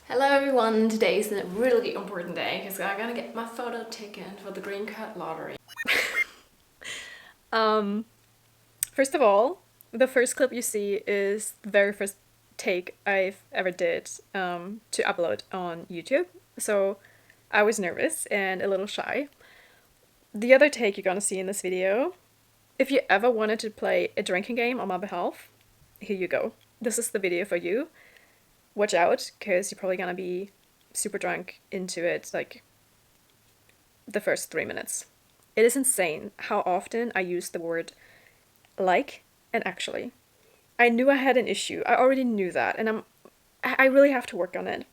Hello everyone, today is a really important day because I'm gonna get my photo taken for the green card lottery. Um, First of all, the first clip you see is the very first take I've ever did to upload on YouTube. So I was nervous and a little shy. The other take you're gonna see in this video, if you ever wanted to play a drinking game on my behalf, here you go. This is the video for you. Watch out, because you're probably gonna be super drunk into it like the first 3 minutes. It is insane how often I use the word like and actually. I knew I had an issue. I already knew that, and I really have to work on it.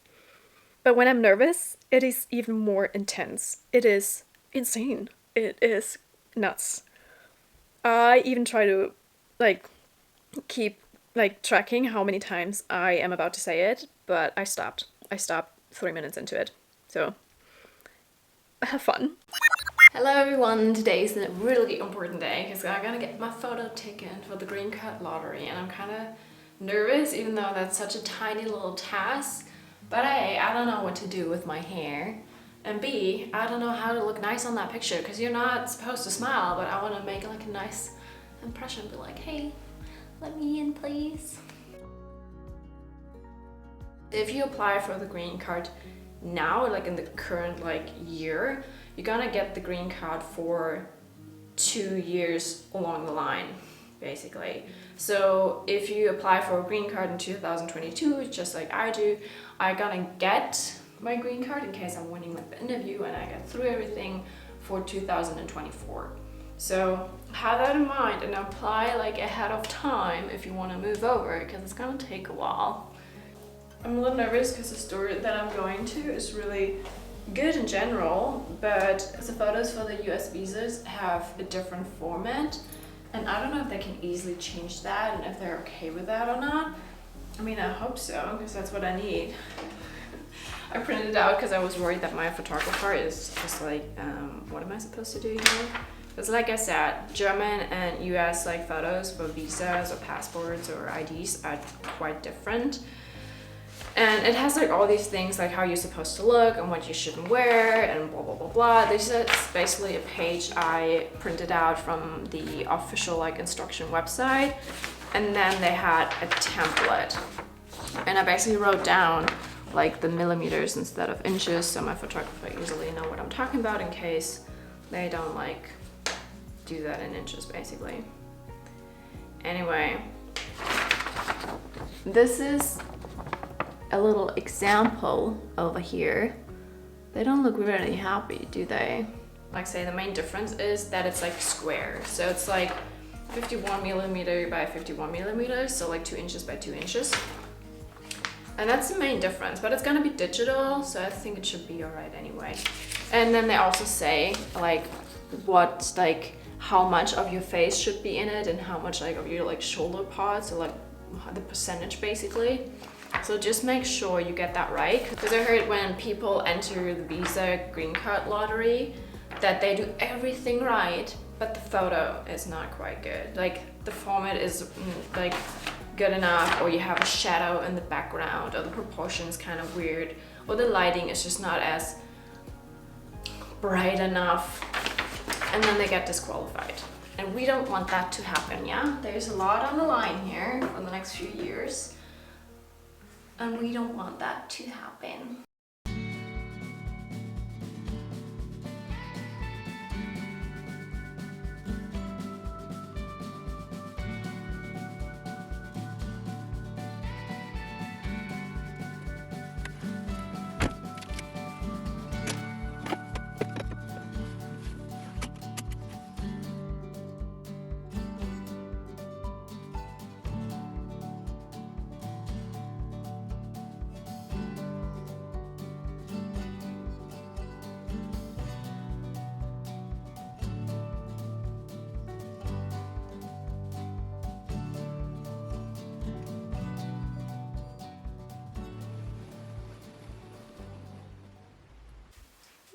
But when I'm nervous, it is even more intense. It is insane. It is nuts. I even try to like keep like tracking how many times I am about to say it, but I stopped. I stopped 3 minutes into it. So have fun. Hello everyone, today is a really important day because I'm gonna get my photo taken for the green card lottery and I'm kind of nervous even though that's such a tiny little task. But A, I don't know what to do with my hair, and B, I don't know how to look nice on that picture because you're not supposed to smile, but I want to make like a nice impression, be like, hey, let me in please. If you apply for the green card now, like in the current year, you're gonna get the green card for 2 years along the line, basically. So if you apply for a green card in 2022, just like I do, I'm gonna get my green card in case I'm winning like the interview and I get through everything for 2024. So have that in mind and apply like ahead of time if you want to move over, because it's gonna take a while. I'm a little nervous because the store that I'm going to is really good in general, but the photos for the US visas have a different format, and I don't know if they can easily change that and if they're okay with that or not. I mean, I hope so, because that's what I need. I printed it out because I was worried that my photographer is just like, what am I supposed to do here? Because like I said, German and US like photos for visas or passports or IDs are quite different. And it has like all these things like how you're supposed to look and what you shouldn't wear and blah blah blah blah. This is basically a page I printed out from the official like instruction website, and then they had a template, and I basically wrote down like the millimeters instead of inches, so my photographer easily know what I'm talking about in case they don't like do that in inches basically. Anyway, this is a little example over here. They don't look really happy, do they? Like say the main difference is that it's like square. So it's like 51 millimeter by 51 millimeters, so like 2 inches by 2 inches. And that's the main difference, but it's gonna be digital, so I think it should be all right anyway. And then they also say like what, like how much of your face should be in it and how much like of your like shoulder parts, or like the percentage basically. So just make sure you get that right, because I heard when people enter the visa green card lottery that they do everything right, but the photo is not quite good. Like the format is like good enough, or you have a shadow in the background, or the proportions kind of weird, or the lighting is just not as bright enough, and then they get disqualified. And we don't want that to happen, yeah? There's a lot on the line here for the next few years, and we don't want that to happen.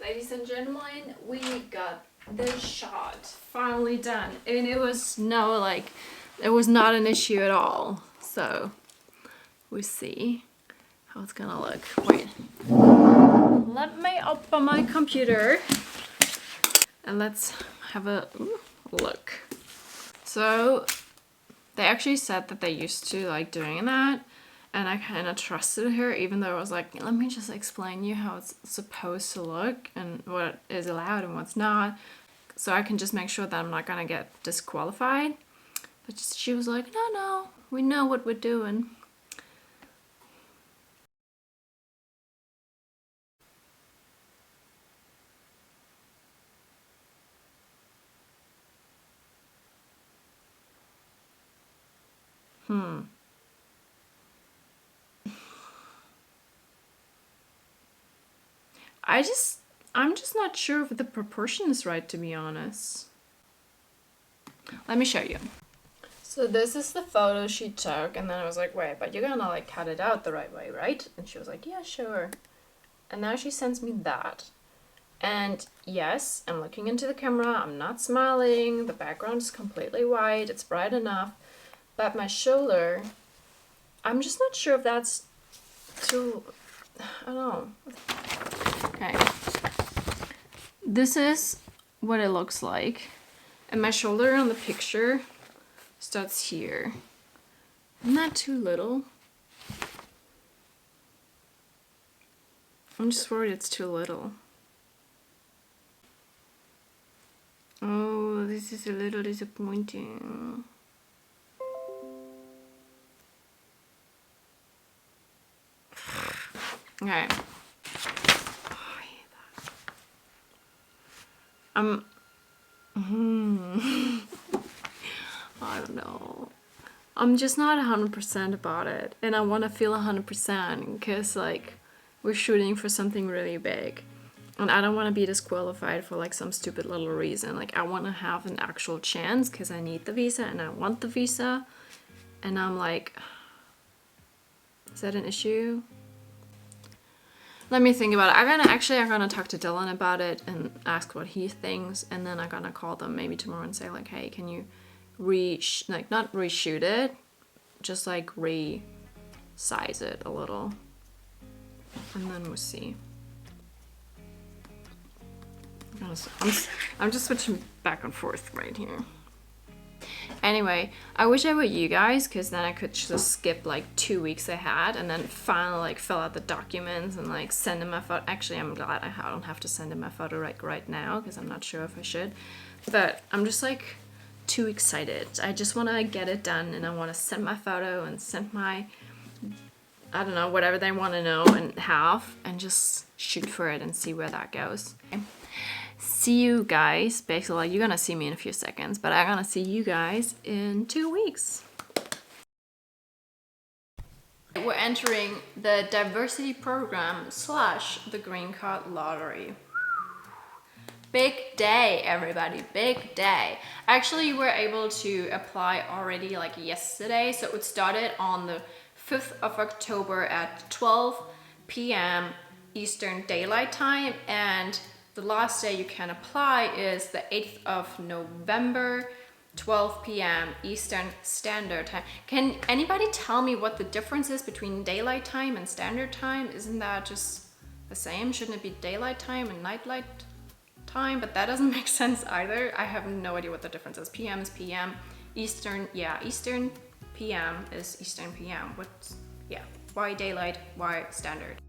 Ladies and gentlemen, we got this shot finally done, and it was it was not an issue at all. So we see how it's gonna look. Wait. Let me open my computer and let's have a look. So they actually said that they used to like doing that, and I kind of trusted her, even though I was like, let me just explain you how it's supposed to look and what is allowed and what's not, so I can just make sure that I'm not gonna get disqualified. But she was like, no, we know what we're doing. I'm just not sure if the proportion is right, to be honest. Let me show you. So this is the photo she took, and then I was like, wait, but you're gonna like cut it out the right way, right? And she was like, yeah, sure. And now she sends me that. And yes, I'm looking into the camera, I'm not smiling, the background is completely white, it's bright enough, but my shoulder, I'm just not sure if that's too, I don't know. Okay. This is what it looks like. And my shoulder on the picture starts here. Isn't that too little? I'm just worried it's too little. Oh, this is a little disappointing. Okay. Oh, I hate that. I don't know. I'm just not 100% about it, and I want to feel 100% because like we're shooting for something really big, and I don't want to be disqualified for like some stupid little reason. Like I want to have an actual chance because I need the visa and I want the visa, and I'm like, is that an issue? Let me think about it. I'm gonna talk to Dylan about it and ask what he thinks, and then I'm gonna call them maybe tomorrow and say like, hey, can you not reshoot it, just like resize it a little, and then we'll see. I'm just switching back and forth right here. Anyway, I wish I were you guys, because then I could just skip like 2 weeks ahead and then finally like fill out the documents and like send in my photo. Actually, I'm glad I don't have to send in my photo right now, because I'm not sure if I should. But I'm just like too excited. I just want to get it done, and I want to send my photo and send my, I don't know, whatever they want to know and have, and just shoot for it and see where that goes. Okay. See you guys, basically, like, you're gonna see me in a few seconds, but I'm gonna see you guys in 2 weeks. We're entering the diversity program / the green card lottery. Big day, everybody, big day. Actually, you were able to apply already like yesterday, so it started on the 5th of October at 12 p.m. Eastern Daylight Time, and the last day you can apply is the 8th of November, 12 p.m. Eastern Standard Time. Can anybody tell me what the difference is between daylight time and standard time? Isn't that just the same? Shouldn't it be daylight time and nightlight time? But that doesn't make sense either. I have no idea what the difference is. PM is PM. Eastern, yeah, Eastern PM is Eastern PM. Why daylight? Why standard?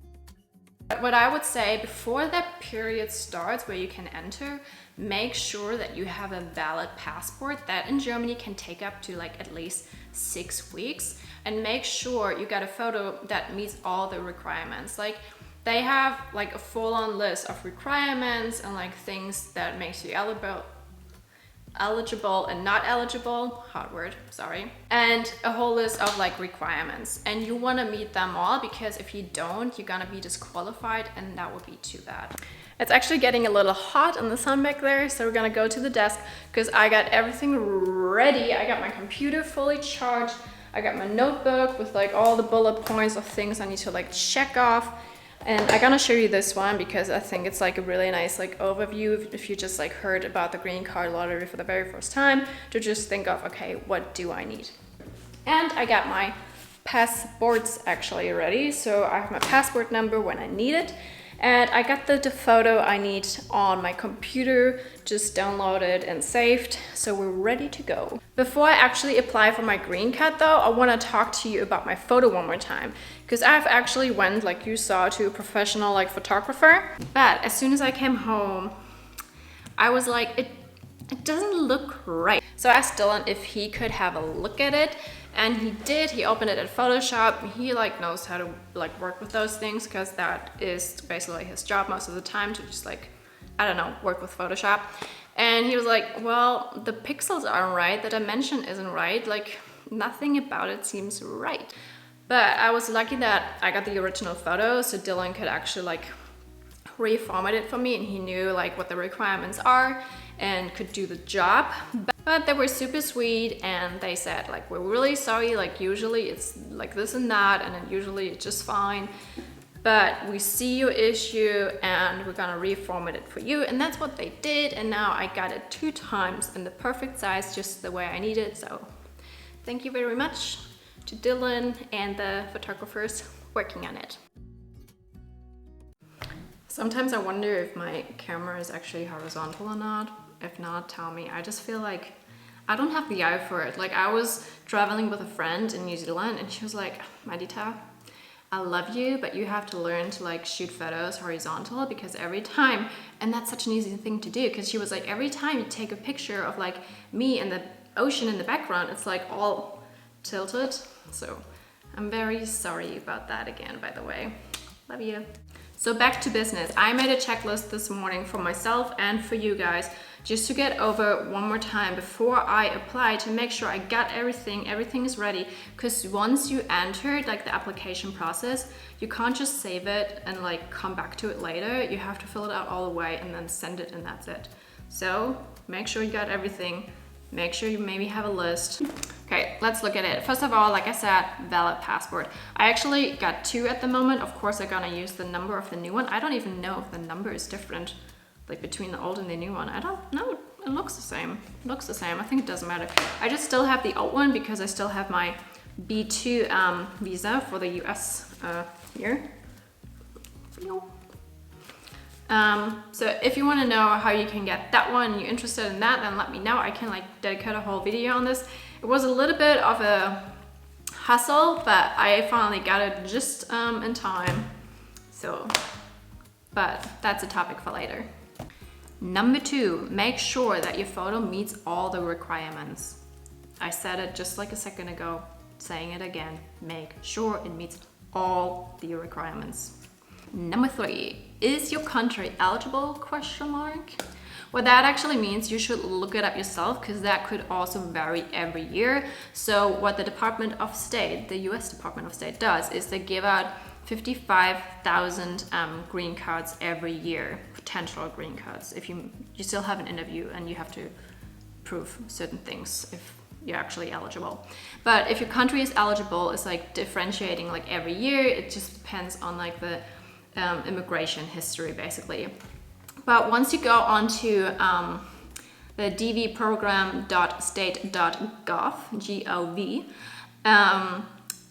What I would say, before that period starts where you can enter, make sure that you have a valid passport. That in Germany can take up to like at least 6 weeks, and make sure you got a photo that meets all the requirements. Like they have like a full-on list of requirements and like things that makes you eligible and not eligible, hard word, sorry, and a whole list of like requirements, and you want to meet them all, because if you don't, you're gonna be disqualified, and that would be too bad. It's actually getting a little hot in the sun back there, so we're gonna go to the desk because I got everything ready. I got my computer fully charged, I got my notebook with like all the bullet points of things I need to like check off. And I'm gonna show you this one because I think it's like a really nice like overview if you just like heard about the green card lottery for the very first time, to just think of, okay, what do I need? And I got my passports actually ready. So I have my passport number when I need it. And I got the photo I need on my computer, just downloaded and saved, so we're ready to go. Before I actually apply for my green card though, I want to talk to you about my photo one more time, because I've actually went, like you saw, to a professional like photographer. But as soon as I came home, I was like, it doesn't look right. So I asked Dylan if he could have a look at it. And he did. He opened it in Photoshop. He like knows how to like work with those things, because that is basically his job most of the time, to just like, I don't know, work with Photoshop. And he was like, well, the pixels aren't right, the dimension isn't right, like nothing about it seems right. But I was lucky that I got the original photo, so Dylan could actually like reformat it for me, and he knew like what the requirements are and could do the job. But they were super sweet, and they said like, we're really sorry, like usually it's like this and that, and then usually it's just fine, but we see your issue and we're gonna reformat it for you. And that's what they did, and now I got it 2 times in the perfect size, just the way I need it. So thank you very much to Dylan and the photographers working on it. Sometimes I wonder if my camera is actually horizontal or not. If not, tell me. I just feel like I don't have the eye for it. Like, I was traveling with a friend in New Zealand, and she was like, Madita, I love you, but you have to learn to like shoot photos horizontal, because every time, and that's such an easy thing to do, because she was like, every time you take a picture of like me and the ocean in the background, it's like all tilted. So I'm very sorry about that again, by the way. Love you. So back to business. I made a checklist this morning for myself and for you guys, just to get over one more time before I apply, to make sure I got everything is ready. Because once you enter like the application process, you can't just save it and like come back to it later. You have to fill it out all the way and then send it, and that's it. So make sure you got everything. Make sure you maybe have a list. Okay, let's look at it. First of all, like I said, valid passport. I actually got 2 at the moment. Of course, I'm gonna use the number of the new one. I don't even know if the number is different, like between the old and the new one. I don't know. It looks the same. It looks the same. I think it doesn't matter. I just still have the old one, because I still have my B2 visa for the US here. So if you want to know how you can get that one, you're interested in that, then let me know. I can like dedicate a whole video on this. It was a little bit of a hustle, but I finally got it just in time. So, but that's a topic for later. Number 2, make sure that your photo meets all the requirements. I said it just like a second ago, saying it again. Make sure it meets all the requirements. Number 3, is your country eligible? Question mark. What that actually means, you should look it up yourself, because that could also vary every year. So what the Department of State, the US Department of State does, is they give out 55,000 green cards every year, potential green cards. If you still have an interview and you have to prove certain things if you're actually eligible. But if your country is eligible, it's like differentiating like every year. It just depends on like the immigration history, basically. But once you go onto the dvprogram.state.gov, G-O-V,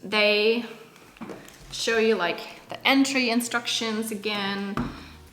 they show you like the entry instructions again.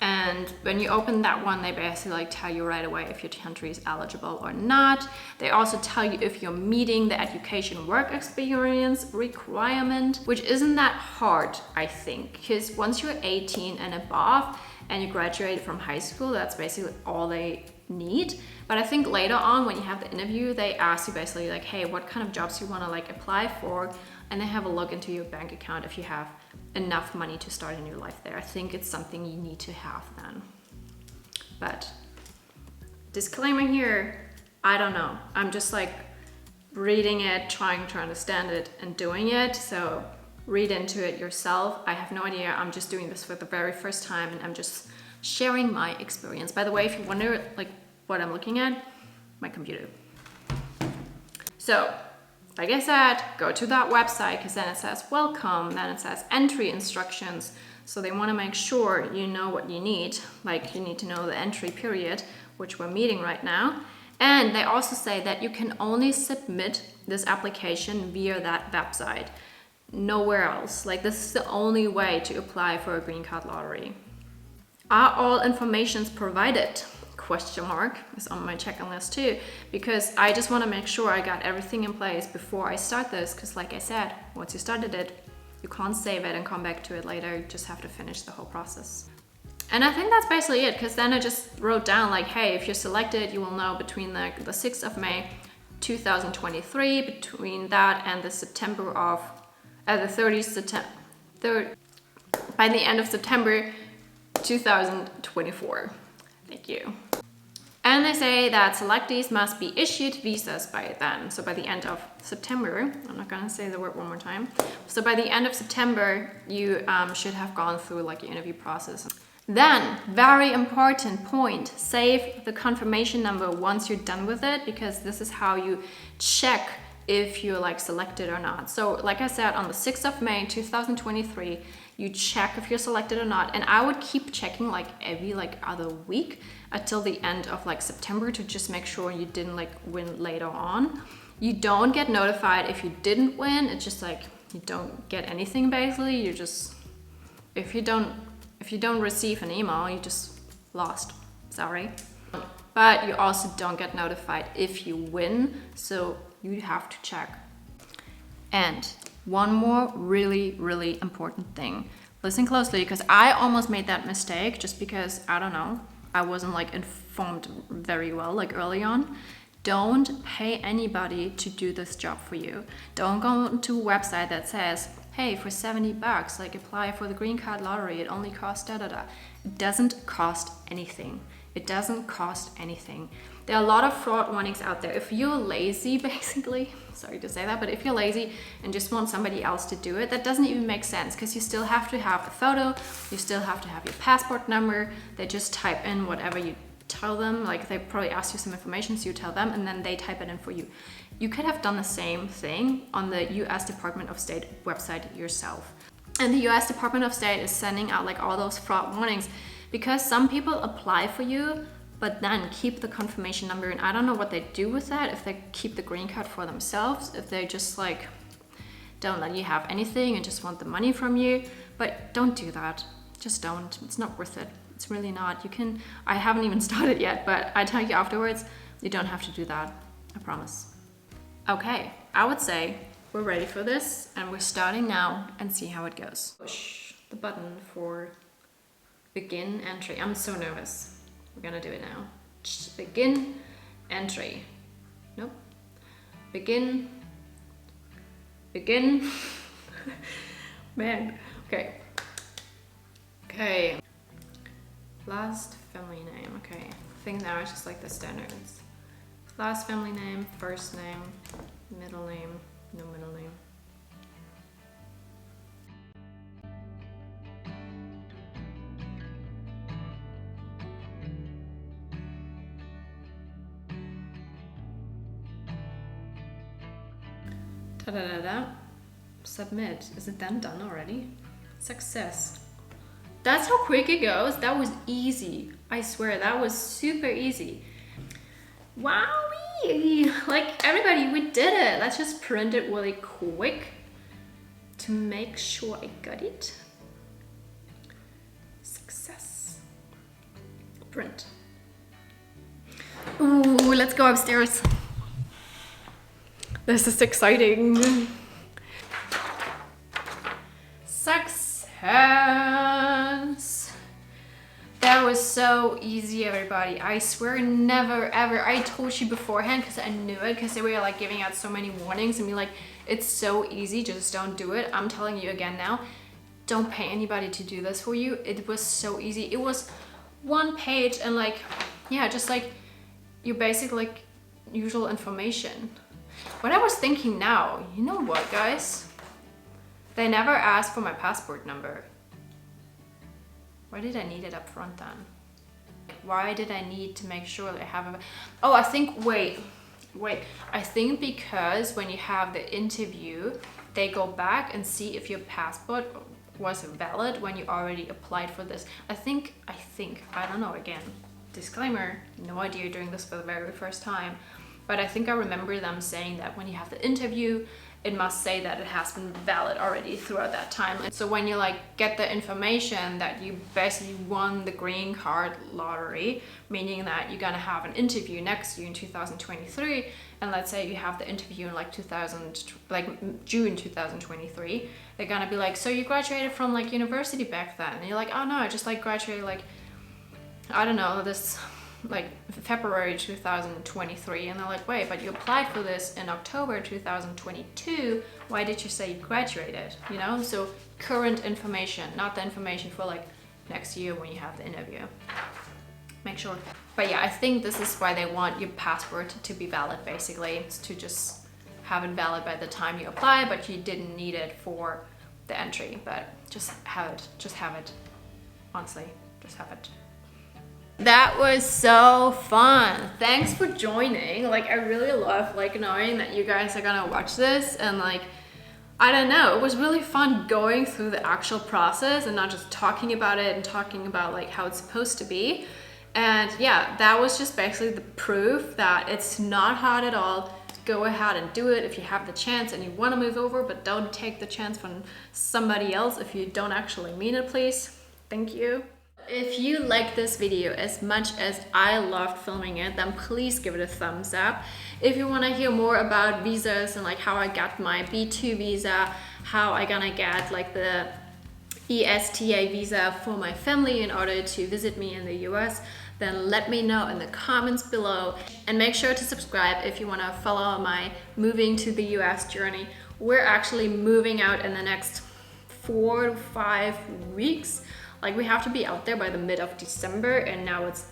And when you open that one, they basically like tell you right away if your country is eligible or not. They also tell you if you're meeting the education work experience requirement, which isn't that hard, I think, because once you're 18 and above and you graduate from high school, that's basically all they need. But I think later on when you have the interview, they ask you basically like, hey, what kind of jobs you want to like apply for, and they have a look into your bank account if you have enough money to start a new life there. I think it's something you need to have then. But disclaimer here, I don't know. I'm just like reading it, trying to understand it and doing it. So read into it yourself. I have no idea. I'm just doing this for the very first time, and I'm just sharing my experience. By the way, if you wonder like what I'm looking at, my computer. So like I said, go to that website, because then it says welcome, then it says entry instructions. So they want to make sure you know what you need. Like you need to know the entry period, which we're meeting right now. And they also say that you can only submit this application via that website. nowhere else. Like, this is the only way to apply for a green card lottery. Are all informations provided? Question mark is on my checklist too, because I just want to make sure I got everything in place before I start this, because like I said, once you started it, you can't save it and come back to it later. You just have to finish the whole process. And I think that's basically it, because then I just wrote down like, hey, if you're selected, you will know between the 6th of May 2023, between that and the 30th September, by the end of September 2024. Thank you. And they say that selectees must be issued visas by then. So by the end of September, I'm not gonna say the word one more time. So by the end of September, you should have gone through like your interview process. Then, very important point, save the confirmation number once you're done with it, because this is how you check if you're like selected or not. So like I said, on the 6th of May 2023, you check if you're selected or not. And I would keep checking like every like other week until the end of like September to just make sure you didn't like win later on. You don't get notified if you didn't win. It's just like you don't get anything basically. You just, if you don't receive an email, you just lost. Sorry. But you also don't get notified if you win, so you have to check. And one more really, really important thing. Listen closely, because I almost made that mistake just because, I don't know, I wasn't like informed very well like early on. Don't pay anybody to do this job for you. Don't go to a website that says, hey, for $70, like apply for the green card lottery, it only costs da-da-da. It doesn't cost anything. It doesn't cost anything. There are a lot of fraud warnings out there. If you're lazy, basically, sorry to say that, but if you're lazy and just want somebody else to do it, that doesn't even make sense, because you still have to have a photo, you still have to have your passport number. They just type in whatever you tell them, like they probably ask you some information, so you tell them, and then they type it in for you. You could have done the same thing on the US Department of State website yourself. And the US Department of State is sending out like all those fraud warnings because some people apply for you, but then keep the confirmation number. And I don't know what they do with that, if they keep the green card for themselves, if they just like don't let you have anything and just want the money from you. But don't do that. Just don't. It's not worth it. It's really not. You can, I haven't even started yet, but I tell you afterwards, you don't have to do that. I promise. Okay, I would say we're ready for this and we're starting now and see how it goes. Push the button for begin entry. I'm so nervous. We're gonna do it now. Begin entry. Nope. Begin. Man. Okay. Okay. Last family name. Okay. I think now it's just like the standards. Last family name, first name, middle name, no middle name. Da-da-da-da. Submit. Is it then done already? Success. That's how quick it goes. That was easy. I swear, that was super easy. Wowee! Like, everybody, we did it. Let's just print it really quick to make sure I got it. Success. Print. Ooh, let's go upstairs. This is exciting. Success. That was so easy, everybody. I swear, never ever. I told you beforehand because I knew it, because they were like giving out so many warnings and be like, it's so easy, just don't do it. I'm telling you again now, don't pay anybody to do this for you. It was so easy. It was one page and like, yeah, just like your basic like usual information. What I was thinking now, you know what, guys? They never asked for my passport number. Why did I need it up front then? Why did I need to make sure that I have a... Oh, I think, wait. I think because when you have the interview, they go back and see if your passport was valid when you already applied for this. I think, I don't know, again, disclaimer, no idea, doing this for the very first time. But I think I remember them saying that when you have the interview, it must say that it has been valid already throughout that time. And so when you like get the information that you basically won the green card lottery, meaning that you're gonna have an interview next year in 2023, and let's say you have the interview in like June 2023, they're gonna be like, so you graduated from like university back then? And you're like, oh no, I just like graduated like, I don't know, this like February 2023. And they're like, wait, but you applied for this in October 2022, why did you say you graduated? You know, so current information, not the information for like next year when you have the interview. Make sure. But yeah, I think this is why they want your passport to be valid, basically. It's to just have it valid by the time you apply, but you didn't need it for the entry. But just have it, honestly, just have it. That was so fun. Thanks for joining. Like, I really love like knowing that you guys are gonna watch this, and like, I don't know, it was really fun going through the actual process and not just talking about it and talking about like how it's supposed to be. And yeah, that was just basically the proof that it's not hard at all. Go ahead and do it if you have the chance and you want to move over, but don't take the chance from somebody else if you don't actually mean it, please. Thank you. If you like this video as much as I loved filming it, then please give it a thumbs up. If you want to hear more about visas and like how I got my B2 visa, how I gonna get like the ESTA visa for my family in order to visit me in the US, then let me know in the comments below. And make sure to subscribe if you want to follow my moving to the US journey. We're actually moving out in the next 4 to 5 weeks. Like, we have to be out there by the mid of December, and now it's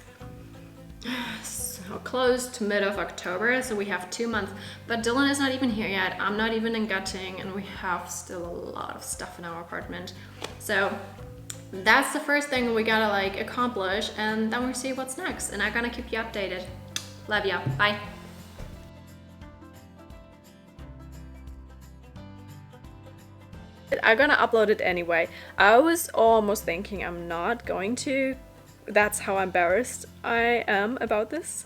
so close to mid of October, so we have 2 months. But Dylan is not even here yet. I'm not even in Göttingen, and we have still a lot of stuff in our apartment. So that's the first thing we gotta like accomplish, and then we'll see what's next. And I'm gonna keep you updated. Love ya. Bye. I'm gonna upload it anyway. I was almost thinking I'm not going to. That's how embarrassed I am about this.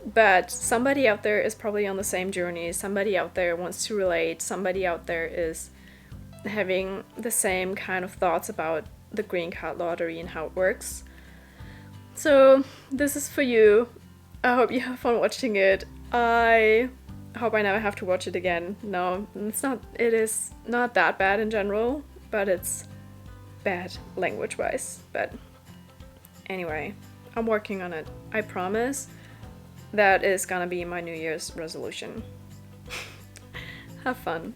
But somebody out there is probably on the same journey. Somebody out there wants to relate. Somebody out there is having the same kind of thoughts about the green card lottery and how it works. So this is for you. I hope you have fun watching it. I hope I never have to watch it again. No, it is not that bad in general, but it's bad language-wise. But anyway, I'm working on it. I promise. That is gonna be my New Year's resolution. Have fun.